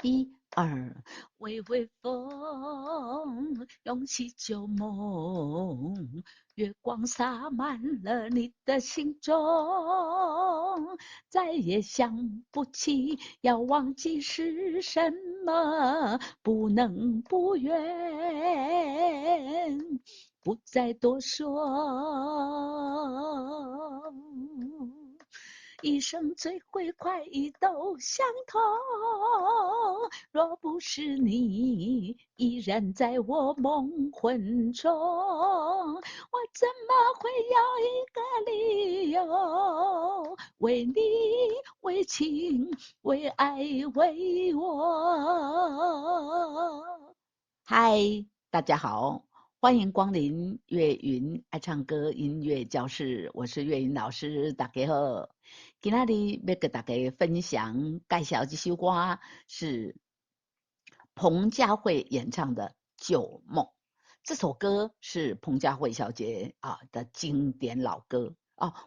一二，微微风，涌起旧梦，月光洒满了你的心中，再也想不起，要忘记是什么，不能不愿，不再多说。一生最会快意都相同，若不是你依然在我梦魂中，我怎么会有一个理由为你为情为爱为我？嗨，大家好，欢迎光临岳云爱唱歌音乐教室，我是岳云老师，大家好。今天要跟大家分享介绍这首歌是彭佳慧演唱的《旧梦》。这首歌是彭佳慧小姐的经典老歌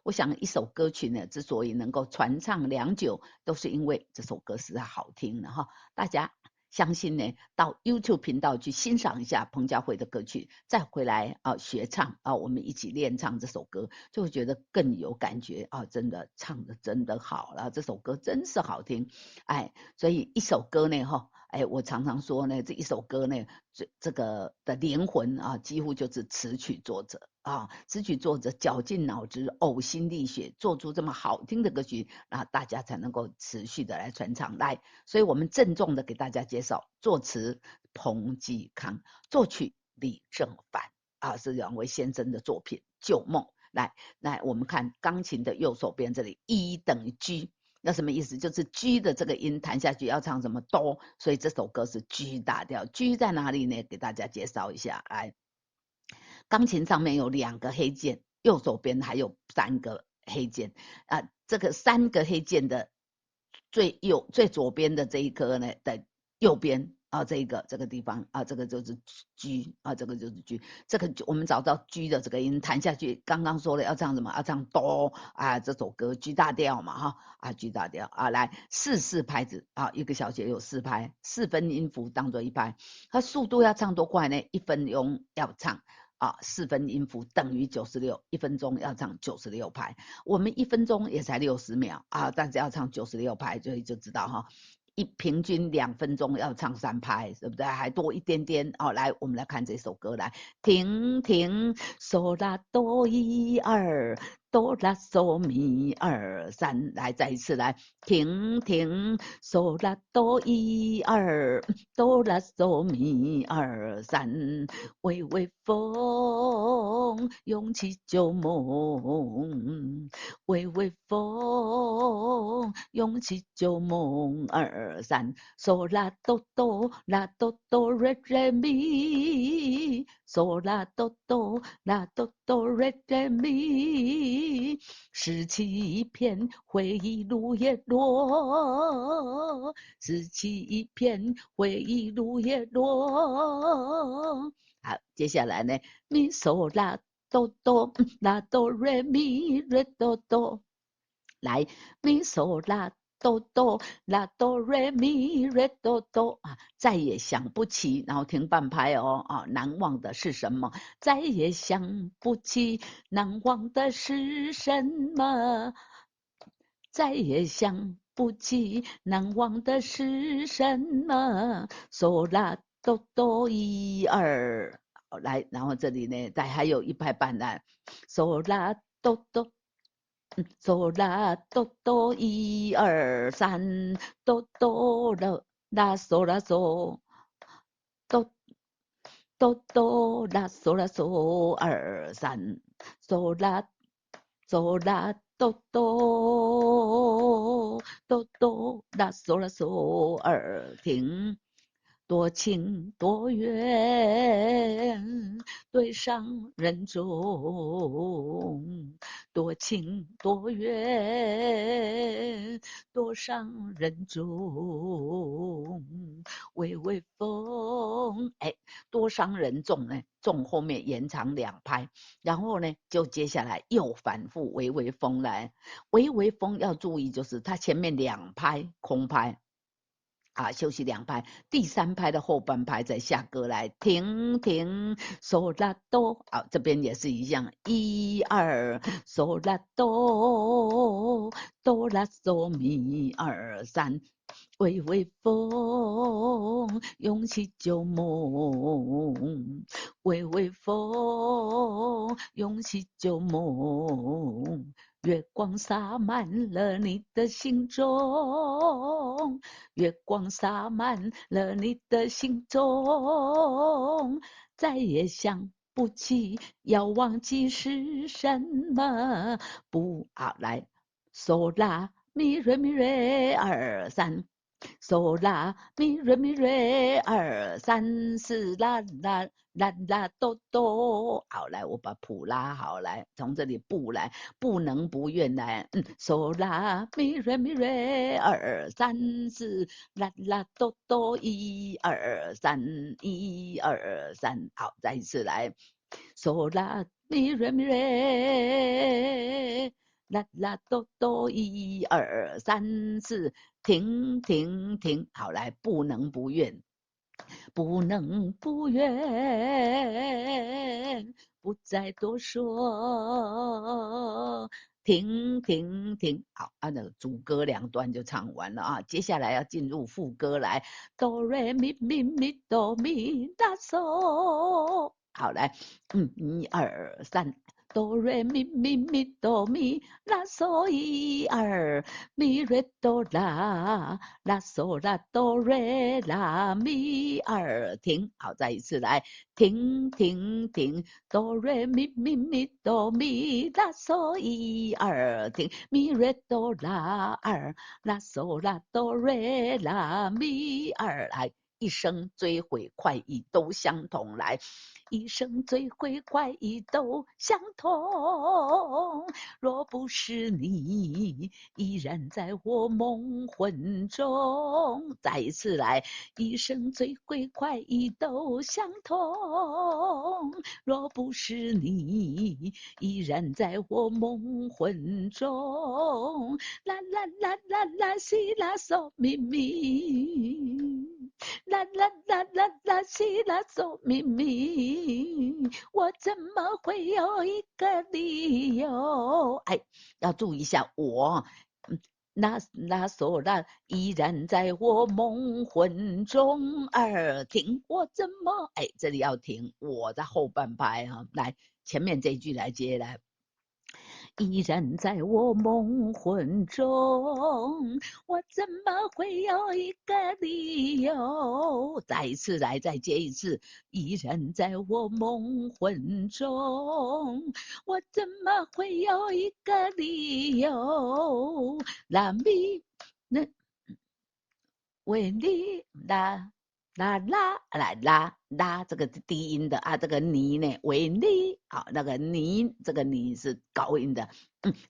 我想一首歌曲呢，之所以能够传唱良久，都是因为这首歌实在好听的哈。大家相信呢，到 YouTube 频道去欣赏一下彭佳慧的歌曲，再回来学唱我们一起练唱这首歌，就会觉得更有感觉真的唱的真的好了，这首歌真是好听，所以一首歌呢我常常说呢，这一首歌呢，这个的灵魂几乎就是词曲作者词曲作者绞尽脑汁、呕心沥血，做出这么好听的歌曲，大家才能够持续的来传唱来。所以我们郑重的给大家介绍，作词彭季康，作曲李正帆是两位先生的作品《旧梦》。来，我们看钢琴的右手边这里，E 等于 G。那什么意思？就是 G 的这个音弹下去要唱什么哆，所以这首歌是 G 大调。G 在哪里呢？给大家介绍一下。来，钢琴上面有2个黑键，右手边还有3个黑键这个3个黑键的最左边的这一颗呢的右边这个地方这个就是 G 这个就是 G， 这个我们找到 G 的这个音弹下去，刚刚说了要唱什么？要唱哆这首歌 G 大调嘛G 大调来4拍子一个小节有4拍，4分音符当做1拍，它速度要唱多快呢？1分钟要唱4分音符等于96，1分钟要唱96拍，我们1分钟也才60秒但是要唱96拍，所以就知道平均2分钟要唱3拍，对不对？还多一点点来，我们来看这首歌，来，停停，嗦啦哆1 2，哆啦嗦咪2 3，来，再一次来，停停，嗦啦哆1 2，哆啦嗦咪2 3，微微风，涌起旧梦，微微风，涌起旧梦2 3，嗦啦哆哆啦哆哆瑞瑞咪，嗦啦哆哆啦哆哆瑞瑞咪，拾起一片回忆录叶落，拾起一片回忆录叶落。好，接下来呢，咪嗦啦哆哆啦哆瑞咪瑞哆哆，来咪嗦啦哆哆啦哆瑞咪瑞哆哆再也想不起，然后停半拍难忘的是什么？再也想不起，难忘的是什么？再也想不起，难忘的是什么？嗦啦哆哆1 2，来，然后这里呢，还有1拍半呢，嗦啦哆哆。嗦啦哆哆1 2 3，哆哆啦啦嗦啦嗦，哆哆哆啦嗦啦嗦2 3，嗦啦哆哆哆哆啦嗦啦嗦停。多情多怨对上人中，多情多怨多伤人中，微微风多伤人重呢，重后面延长2拍，然后呢就接下来又反复微微风来，微微风要注意就是它前面2拍空拍。啊，休息2拍，第3拍的后半拍再下歌来，停停嗦拉哆，啊，这边也是一样，1 2嗦拉哆，哆拉嗦咪2 3，微微风，涌起旧梦，微微风，涌起旧梦。月光洒满了你的心中，月光洒满了你的心中，再也想不起，要忘记是什么。不啊，来，嗦啦咪瑞咪瑞2 3。嗦啦咪瑞咪瑞2 3 4啦啦啦啦哆哆，好来，我把谱拉好来，从这里不来，不能不愿来，嗦啦咪瑞咪瑞2 3 4啦啦哆哆1 2 3 1 2 3，好，再一次来，嗦啦咪瑞咪瑞。啦啦哆哆1 2 3 4，停停停，好来，不能不愿，不能不愿，不再多说。停停停，好，那个主歌2段就唱完了啊，接下来要进入副歌来，哆来咪咪咪哆咪拉嗦，好来，1 2 3。哆来咪咪咪哆咪拉嗦1 2咪瑞哆啦拉嗦拉哆瑞拉咪2，停，好，再一次来，停停停，哆瑞咪咪咪哆咪拉嗦1 2，停，咪瑞哆啦2拉嗦拉哆瑞拉咪2，来，一生追悔快意都相同，来。一生追悔快意都相同，若不是你依然在我梦魂中。再一次来，一生追悔快意都相同，若不是你依然在我梦魂中。啦啦啦啦啦西啦嗦咪咪。啦啦啦啦啦西啦嗦咪咪，我怎么会有一个理由？哎，要注意一下我。那嗦啦依然在我梦魂中停，我怎么哎，这里要停，我在后半拍哈，来前面这句来接来。依然在我梦魂中，我怎么会有一个理由？再一次来，再接一次。依然在我梦魂中，我怎么会有一个理由？拉咪那为你拉啦啦来拉拉这个低音的啊，这个你呢为你好，那个你这个你是高音的，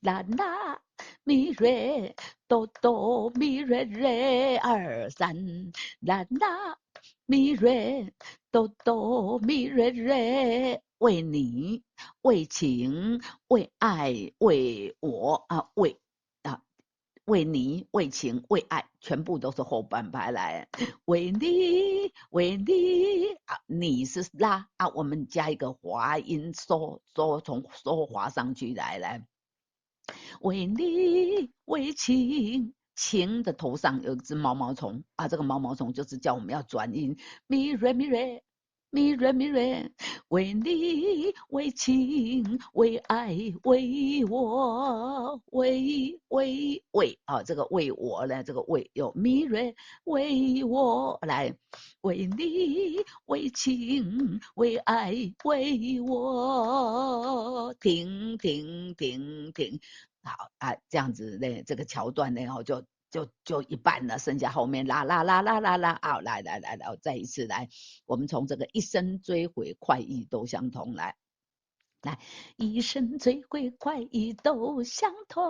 啦啦咪瑞哆哆咪瑞瑞2 3，啦啦咪瑞哆哆咪瑞瑞，为你为情为爱为我啊为啊。为你、为情、为爱，全部都是后半拍来。为你、为你啊，你是拉啊，我们加一个滑音嗦嗦，从嗦滑上去来。为你、为情，情的头上有一只毛毛虫啊，这个毛毛虫就是叫我们要转音，咪瑞咪瑞。咪瑞咪瑞，为你为情为爱为我为啊，这个为我呢，这个为有咪瑞为我来，为你为情为爱为我，停停停停，好啊，这样子呢，这个桥段呢，就一半了，剩下后面啦啦啦啦啦啦，好，来，再一次来，我们从这个一生追悔快意都相同来。来，一生追悔快意都相同。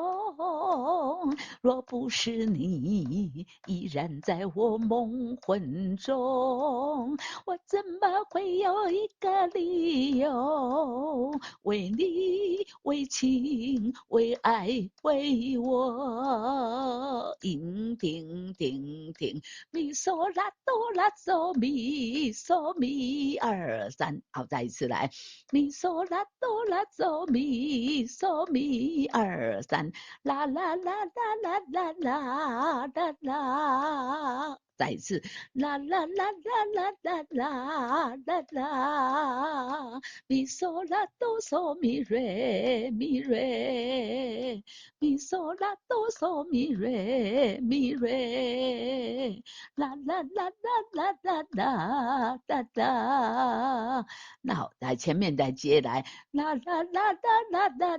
若不是你依然在我梦魂中，我怎么会有一个理由为你、为情、为爱、为我？停停停停，咪嗦啦哆啦嗦咪嗦咪二三，好，再一次来。咪嗦啦哆啦嗦咪嗦咪二三，啦啦啦啦啦啦啦啦啦，再一次，啦啦啦啦啦啦啦啦啦，咪嗦啦哆嗦咪瑞咪瑞，咪嗦啦哆嗦咪瑞咪瑞，啦啦啦啦啦啦啦啦。那好，来前面再接来，啦啦啦啦啦啦啦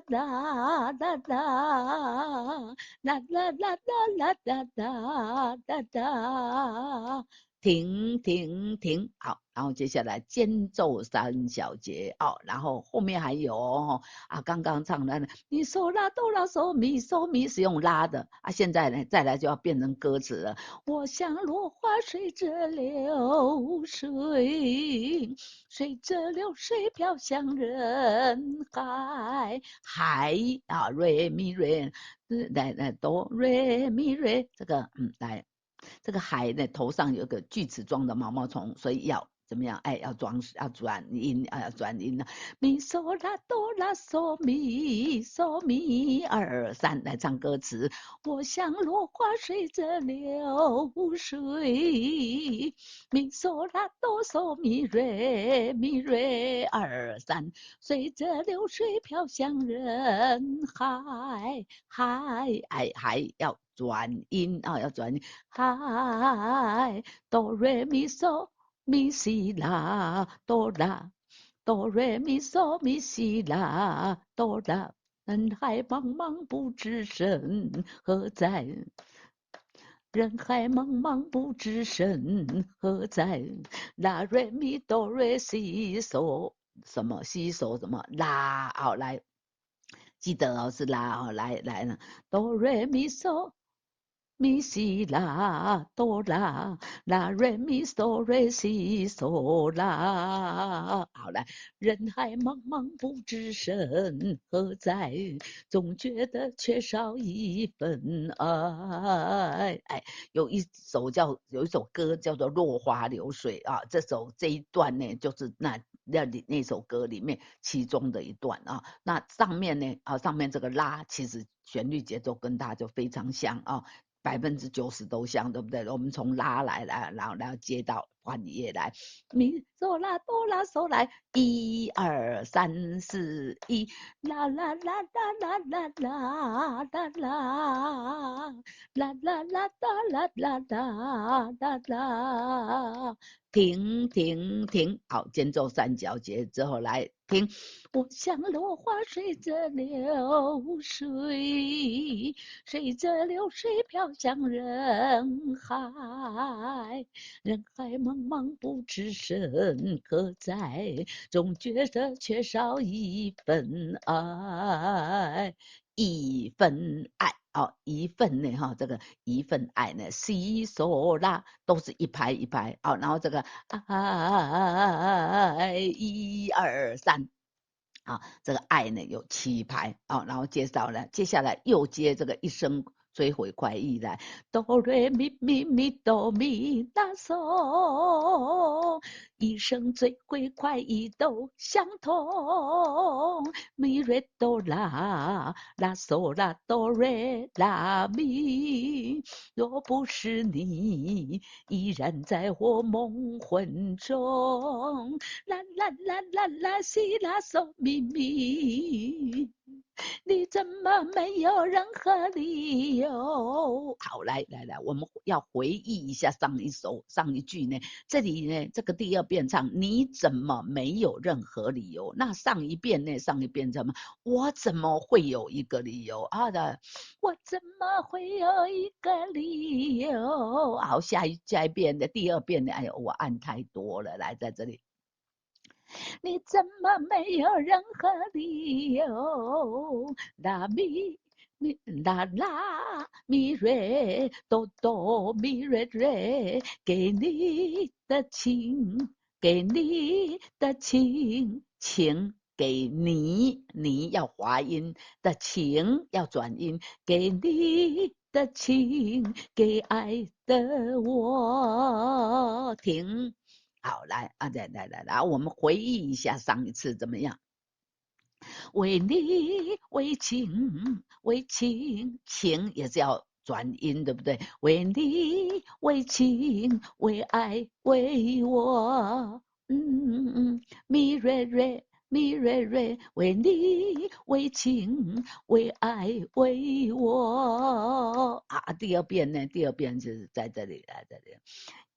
啦啦，啦啦啦啦啦啦啦啦，停停停，好，然后接下来间奏三小节哦，然后后面还有哦啊，刚刚唱的咪嗦啦哆啦嗦咪嗦咪是用拉的啊，现在呢再来就要变成歌词了。我像落花随着流水，随着流水飘向人海，海啊，瑞咪瑞，来哆瑞咪瑞，这个来，这个海的头上有个锯齿状的毛毛虫，所以要怎么样？哎，要转音啊，要转音了。咪嗦啦哆啦嗦咪嗦咪二三，来唱歌词。我像落花随着流水，咪嗦啦哆嗦咪瑞咪瑞二三，随着流水飘向人海，海要转音啊，要转音，海哆瑞咪嗦咪西啦哆啦。哆瑞咪嗦咪西啦哆啦，人海茫茫不知身何在，人海茫茫不知身何在，啦瑞咪哆瑞西嗦什么西嗦什么啦，好来，记得哦是啦哦，来了，哆瑞咪嗦。咪西啦哆啦啦瑞咪嗦瑞西嗦啦，好来，人海茫茫不知身何在，总觉得缺少一份爱。哎，有一首歌叫做《落花流水》啊，这一段呢，就是那首歌里面其中的一段啊。那上面呢啊，上面这个拉其实旋律节奏跟它就非常像啊。90%都像，对不对？我们从拉来，然后接到换叶来，咪嗦啦哆啦嗦来，1 2 3 4 1，啦啦啦啦啦啦啦啦啦，啦啦啦啦啦啦啦啦，停停停，好，间奏三角节之后来停。我像落花随着流水，随着流水飘向人海，人海茫茫不知身何在，总觉得缺少一份爱，一份爱。哦，一份呢，哈，这个一份爱呢，西索拉都是一拍一拍，哦，然后这个爱1 2 3。啊，这个爱呢有7拍啊，然后接下来又接这个一生追悔快意来，哆瑞咪咪咪哆咪哒嗦，一生追悔快意都相同，咪瑞哆啦啦嗦啦哆瑞啦咪，若不是你依然在我梦魂中。啦啦啦啦啦西啦嗦咪咪，你怎么没有任何理由？好，来，我们要回忆一下上一句呢。这里呢，这个第二遍唱，你怎么没有任何理由？那上一遍什么？我怎么会有一个理由啊的？我怎么会有一个理由？好，下一遍的第二遍呢？哎呦，我按太多了，来在这里。你怎么没有任何理由？拉咪咪啦啦咪瑞哆哆咪瑞瑞，给你的情，给你的情，情给你，你要滑音的情要转音，给你的情，给爱的我听。好，来啊，来，我们回忆一下上一次怎么样？为你为情为情，情也是要转音，对不对？为你为情为爱为我，咪瑞瑞。咪瑞瑞，为你为情为爱为我啊！第二遍呢？第二遍就是在这里，在这里。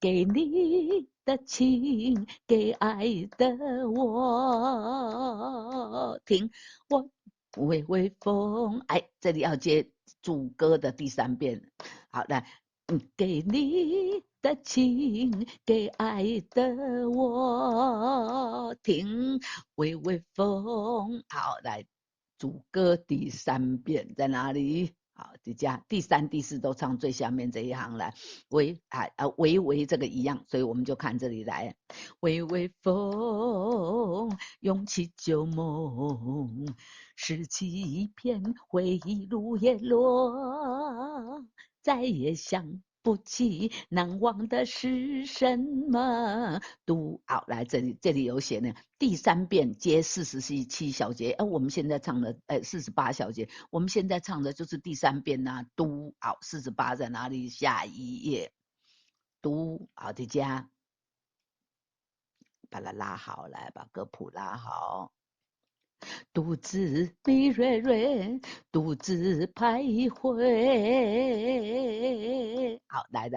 给你的情，给爱的我听。我微微风，哎，这里要接主歌的第三遍。好，来，给你的情，给爱的我听。微微风，好，来主歌第三遍在哪里？好，第三、第四都唱最下面这一行来，微这个一样，所以我们就看这里来，微微风，涌起旧梦，拾起一片回忆如叶落，再也想不起难忘的是什么。读好，来这里有写呢，第三遍接47小节，我们现在唱的48小节，我们现在唱的就是第三遍呐、读好48在哪里？下一页，读好的家，把它拉好，来把歌谱拉好。独自咪瑞瑞，独自徘徊。好，来，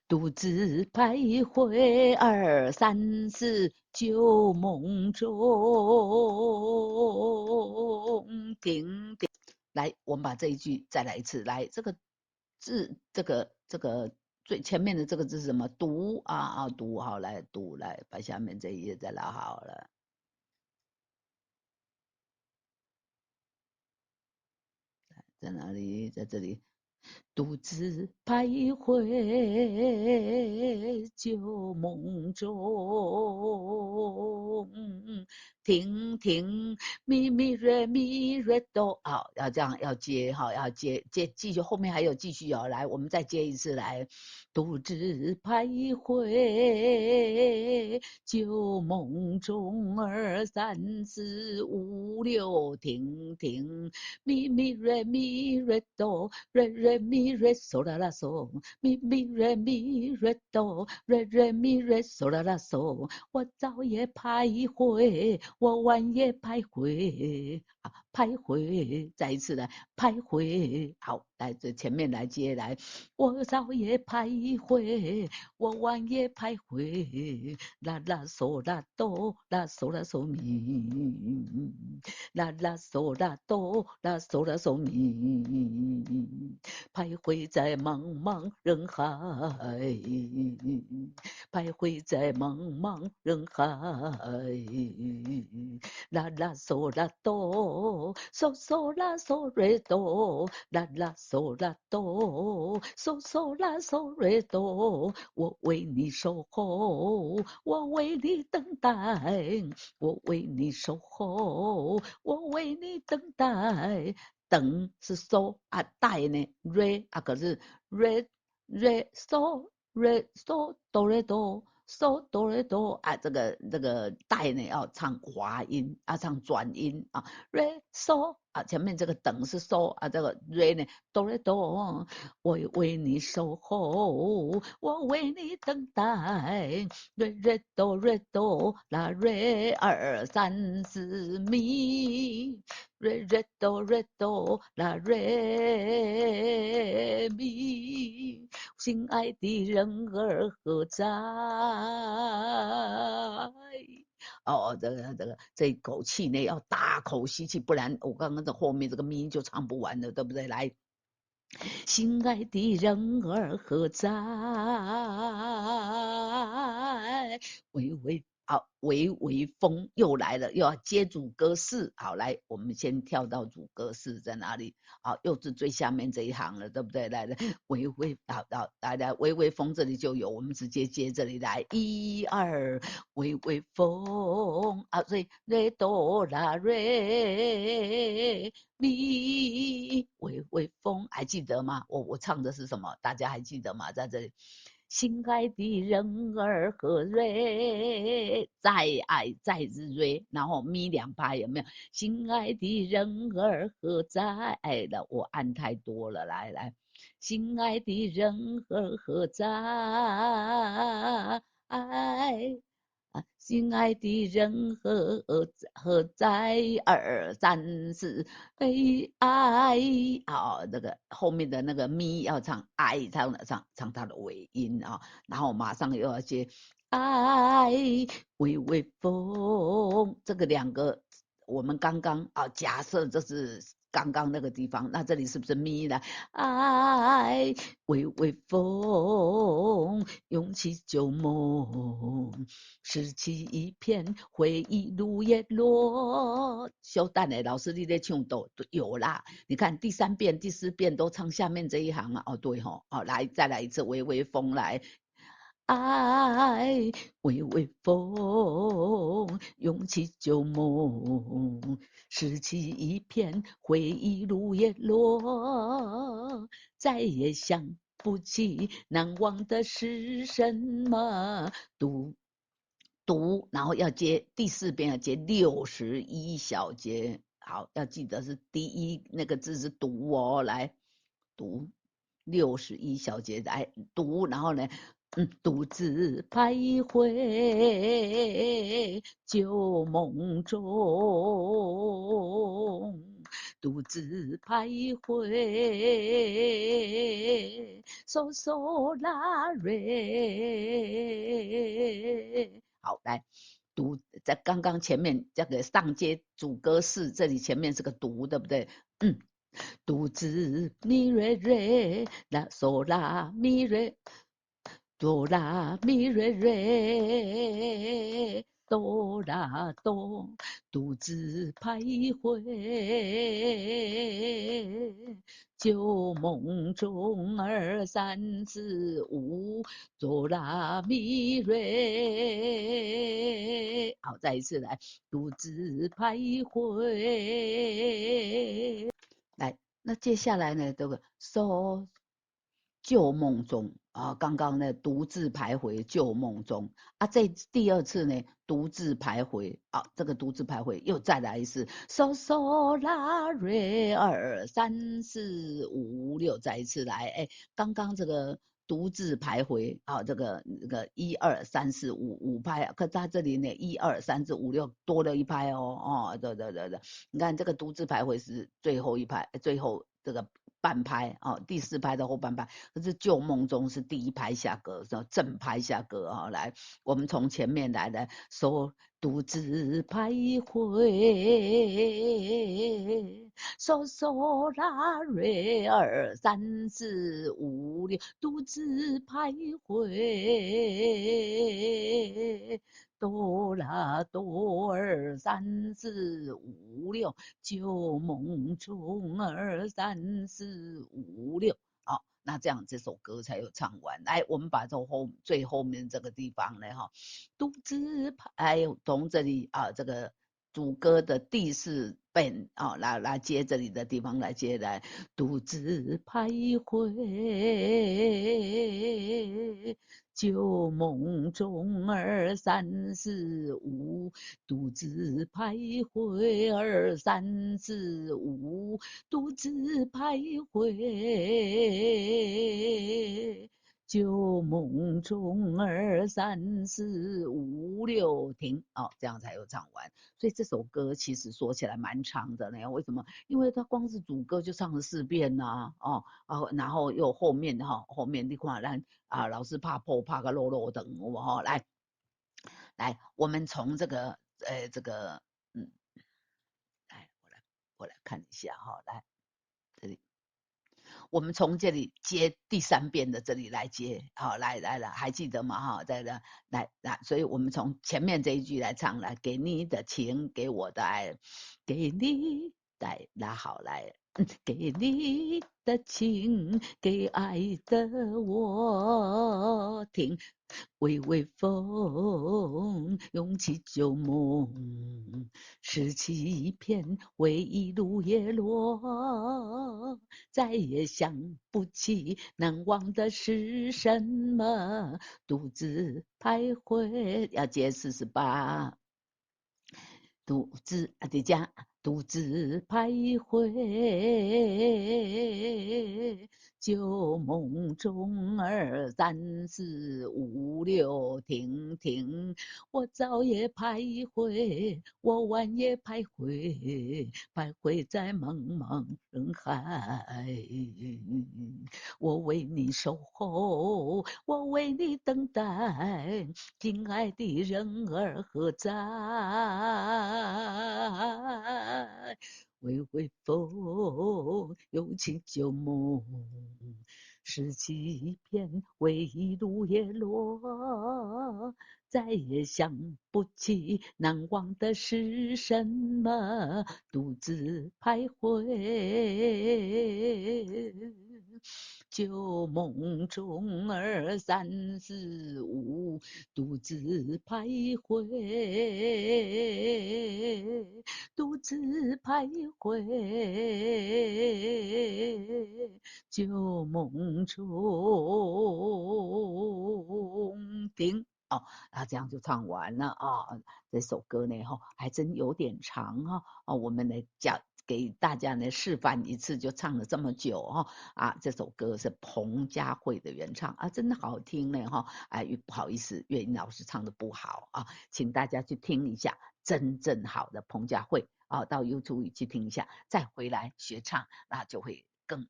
独自徘徊2、3、4、9梦中，停停。来，我们把这一句再来一次。来，这个字，这个最前面的这个字是什么？读啊，读好，来读，来把下面这一页再拉好了。在哪里？在这里。独自徘徊旧梦中，停停咪咪瑞咪瑞哆，好，要这样要接哈，要接继续，后面还有继续哦，来，我们再接一次来，独自徘徊旧梦中2、3、4、5、6，停停咪咪瑞咪瑞哆。瑞瑞咪瑞嗦啦啦嗦，咪咪瑞咪瑞哆，瑞瑞咪瑞嗦啦啦嗦。我早也徘徊，我晚也徘徊，徘徊，再一次来徘徊。好，来这前面来接来，我早也徘徊，我晚也徘徊，啦啦嗦啦哆，啦嗦啦嗦咪。啦啦嗦啦哆啦嗦啦嗦咪，徘徊在茫茫人海，徘徊在茫茫人海。啦啦嗦啦哆，嗦嗦啦嗦瑞哆，啦啦嗦啦哆，嗦嗦啦嗦瑞哆。我为你守候，我为你等待，我为你守候，我为你等待。等是收啊，待呢，re 啊，可是 re 收 re 收哆来哆收哆来哆啊，这个待呢要唱滑音，要唱转音啊，re 收啊，前面这个等是收啊，这个 re 呢哆来哆，我为你守候，我为你等待。瑞瑞哆瑞哆啦瑞2、3、4咪，瑞瑞哆瑞哆啦瑞咪，心爱的人儿何在？哦，这一口气呢要大口吸气，不然我刚刚这后面这个咪就唱不完了，对不对？来。心爱的人儿何在？微微好，微微风又来了，又要接主歌四。好，来，我们先跳到主歌四在哪里？好，又是最下面这一行了，对不对？来，微微，好，来，微微风这里就有，我们直接接这里来，一二，微微风啊，瑞哆啦瑞咪，微微风，还记得吗？我唱的是什么？大家还记得吗？在这里。心爱的人儿何瑞，再爱再日瑞，然后咪两拍有没有？心爱的人儿何在？了，我按太多了，来，心爱的人儿何在？心爱的人何在？二三四，爱啊，那个后面的那个咪要唱爱，唱它的尾音啊，然后马上又要接爱，微微风，这个两个我们刚刚啊，假设这是刚刚那个地方，那这里是不是咪呢？爱，微微风，涌起旧梦，拾起一片回忆如叶落。小蛋的老师你在唱都有啦，你看第三遍、第四遍都唱下面这一行嘛。哦，对吼，哦，来再来一次，微微风来。爱，微微风，涌起旧梦，拾起一片回忆如叶落，再也想不起难忘的是什么。读，然后要接第四遍要接61小节，好，要记得是第一那个字是读哦，来读61小节来读，然后呢。独自徘徊旧梦中，独自徘徊，嗦嗦啦瑞。好，来读，在刚刚前面这个上阶主歌式，这里前面是个读，对不对？独自咪瑞瑞，啦嗦啦咪瑞。哆啦咪瑞瑞，哆啦哆，独自徘徊，旧梦中二三四五，哆啦咪瑞。好，再一次来，独自徘徊。来，那接下来呢？这个嗦。旧梦中啊，刚刚呢独自徘徊旧梦中啊，这第二次呢独自徘徊啊，这个独自徘徊又再来一次，嗦嗦啦瑞二三四五六，再一次来，哎，刚刚这个独自徘徊啊，这个一二三四五拍，可它这里呢一二三四五六多了一拍哦，对，你看这个独自徘徊是最后一拍，最后这个。半拍哦，第四拍的后半拍，可是旧梦中是第一拍下歌，是正拍下歌啊、哦。来，我们从前面来的，说独自徘徊，嗦嗦啦瑞二三四五六，独自徘徊。哆啦哆二三四五六，旧梦中二三四五六。好，那这样这首歌才有唱完。来，我们把最后面这个地方呢，哈，独自徘，从这里啊，这个主歌的第四遍啊，来接这里的地方来接来，独自徘徊。旧梦中二三四五，独自徘徊二三四五，独自徘徊。旧梦中二三四五六停哦，这样才有唱完。所以这首歌其实说起来蛮长的呢。为什么？因为它光是主歌就唱了4遍呐、然后又后面后面你看咱啊，老师怕破怕个漏漏等我哈，来，我们从这个这个来我来看一下哈，来这里我们从这里接第3遍的这里来接，好，来，还记得吗？哈，来，所以我们从前面这一句来唱，来，给你的情，给我的爱，给你带，那好来。给你的情，给爱的我听。微微风，涌起旧梦，拾起一片回忆入叶落。再也想不起难忘的是什么，独自徘徊。要接48。独自在家独自徘徊，旧梦中2、3、4、5、6，停停，我早也徘徊，我晚也徘徊，徘徊在茫茫人海。我为你守候，我为你等待，亲爱的人儿何在？微微风，涌起旧梦，拾起一片回忆如叶落。再也想不起难忘的是什么，独自徘徊。旧梦中2、3、4、5，独自徘徊，独自徘徊，旧梦中停。哦，这样就唱完了啊。这首歌呢，还真有点长哈。我们来给大家呢示范一次，就唱了这么久哈。这首歌是彭佳慧的原唱真的好听呢哈。不好意思，岳云老师唱的不好请大家去听一下真正好的彭佳慧到 YouTube 去听一下，再回来学唱，那就会更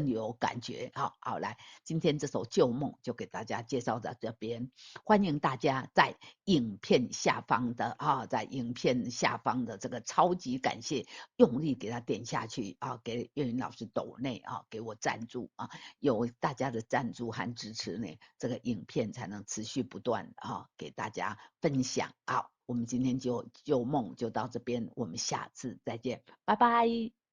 有感觉。好，来，今天这首旧梦就给大家介绍到这边，欢迎大家在影片下方的这个超级感谢，用力给他点下去给岳云老师抖内给我赞助有大家的赞助和支持呢，这个影片才能持续不断给大家分享。好，我们今天旧梦就到这边，我们下次再见，拜拜。